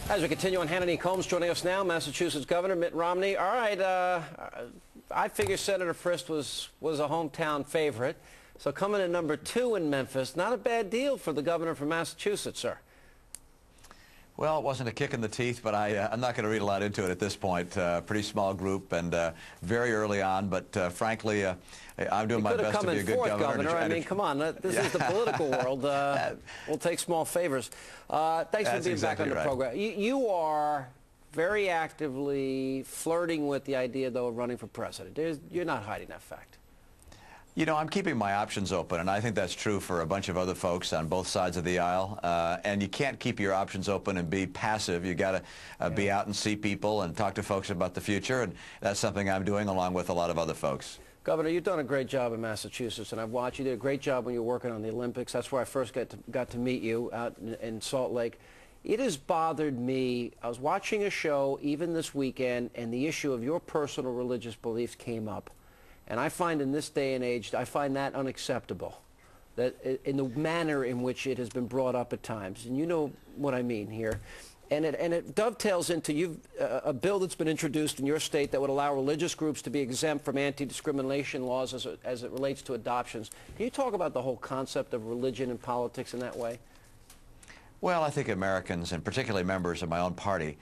As we continue on Hannity and Colmes, joining us now, Massachusetts Governor Mitt Romney. All right, I figure Senator Frist was a hometown favorite. So coming in number 2 in Memphis, not a bad deal for the governor from Massachusetts, sir. Well, it wasn't a kick in the teeth, but I'm not going to read a lot into it at this point. Pretty small group and very early on, but frankly, I'm doing my best to be a good governor. I mean, come on, this is the political world. We'll take small favors. Thanks for being back on the program. You are very actively flirting with the idea, though, of running for president. You're not hiding that fact. You know, I'm keeping my options open, and I think that's true for a bunch of other folks on both sides of the aisle. And you can't keep your options open and be passive. You got to be out and see people and talk to folks about the future, and that's something I'm doing along with a lot of other folks. Governor, you've done a great job in Massachusetts, and I've watched you. You did a great job when you were working on the Olympics. That's where I first got to meet you out in Salt Lake. It has bothered me. I was watching a show even this weekend, and the issue of your personal religious beliefs came up. And I find in this day and age, I find that unacceptable, that in the manner in which it has been brought up at times. And you know what I mean here. And it dovetails into a bill that's been introduced in your state that would allow religious groups to be exempt from anti-discrimination laws as it relates to adoptions. Can you talk about the whole concept of religion and politics in that way? Well, I think Americans, and particularly members of my own party,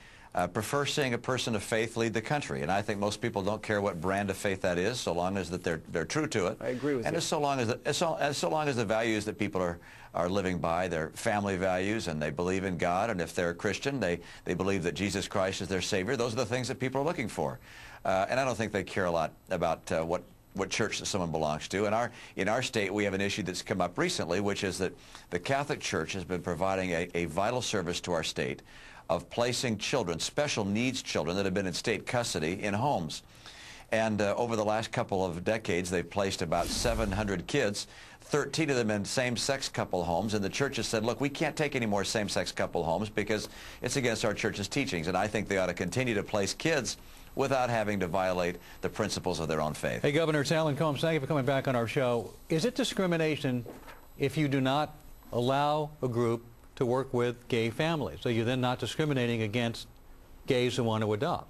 prefer seeing a person of faith lead the country, and I think most people don't care what brand of faith that is, so long as that they're true to it. I agree with you. And so long as the values that people are living by, their family values, and they believe in God, and if they're a Christian, they believe that Jesus Christ is their Savior. Those are the things that people are looking for, and I don't think they care a lot about what church that someone belongs to. In our state, we have an issue that's come up recently, which is that the Catholic Church has been providing a vital service to our state of placing children, special needs children that have been in state custody, in homes. And over the last couple of decades, they've placed about 700 kids, 13 of them in same-sex couple homes, and the church has said, look, we can't take any more same-sex couple homes because it's against our church's teachings, and I think they ought to continue to place kids without having to violate the principles of their own faith. Hey, Governor, it's Alan Colmes. Thank you for coming back on our show. Is it discrimination if you do not allow a group to work with gay families? So you're then not discriminating against gays who want to adopt?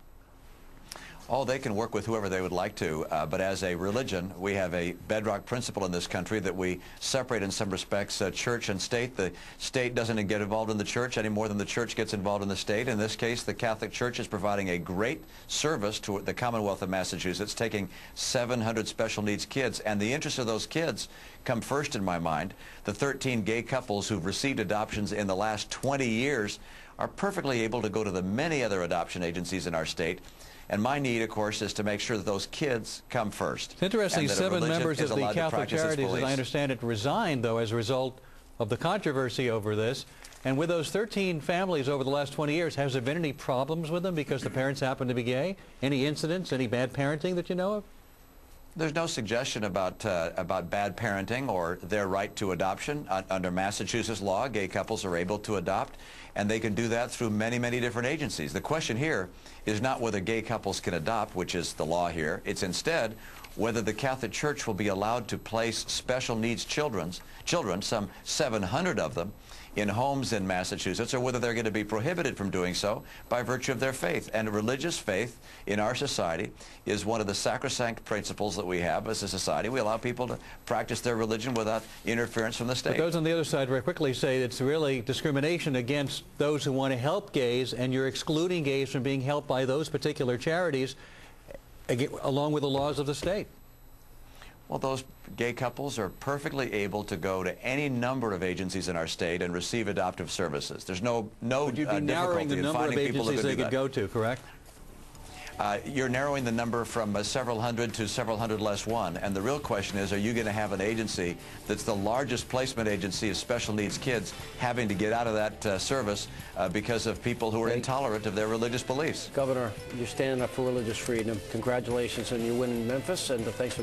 Oh, they can work with whoever they would like to, but as a religion, we have a bedrock principle in this country that we separate in some respects church and state. The state doesn't get involved in the church any more than the church gets involved in the state. In this case, the Catholic Church is providing a great service to the Commonwealth of Massachusetts, taking 700 special needs kids, and the interests of those kids come first in my mind. The 13 gay couples who've received adoptions in the last 20 years are perfectly able to go to the many other adoption agencies in our state. And my need, of course, is to make sure that those kids come first. It's interesting, 7 members of the Catholic Charities, as I understand it, resigned, though, as a result of the controversy over this. And with those 13 families over the last 20 years, has there been any problems with them because the parents happen to be gay? Any incidents, any bad parenting that you know of? There's no suggestion about bad parenting or their right to adoption. Under Massachusetts law, gay couples are able to adopt, and they can do that through many, many different agencies. The question here is not whether gay couples can adopt, which is the law here. It's instead whether the Catholic Church will be allowed to place special needs children, some 700 of them, in homes in Massachusetts, or whether they're going to be prohibited from doing so by virtue of their faith. And religious faith in our society is one of the sacrosanct principles that we have as a society. We allow people to practice their religion without interference from the state. But those on the other side very quickly say it's really discrimination against those who want to help gays, and you're excluding gays from being helped by those particular charities, along with the laws of the state. Well, those gay couples are perfectly able to go to any number of agencies in our state and receive adoptive services. There's no Would you be narrowing the number of agencies they could go to, correct? You're narrowing the number from several hundred to several hundred less one. And the real question is, are you going to have an agency that's the largest placement agency of special needs kids having to get out of that service because of people who are intolerant of their religious beliefs? Governor, you're standing up for religious freedom. Congratulations on your win in Memphis, and thanks for being